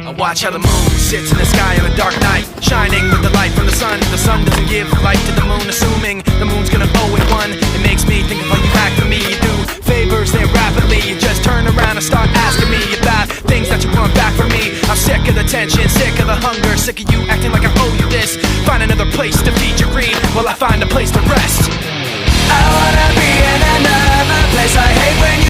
I watch how the moon sits in the sky on a dark night, shining with the light from the sun. The sun doesn't give light to the moon, assuming the moon's gonna owe it one. It makes me think of how you act for me. You do favors there rapidly, you just turn around and start asking me about things that you want back from me. I'm sick of the tension, sick of the hunger, sick of you acting like I owe you this. Find another place to feed your greed while I find a place to rest. I wanna be in another place. I hate when you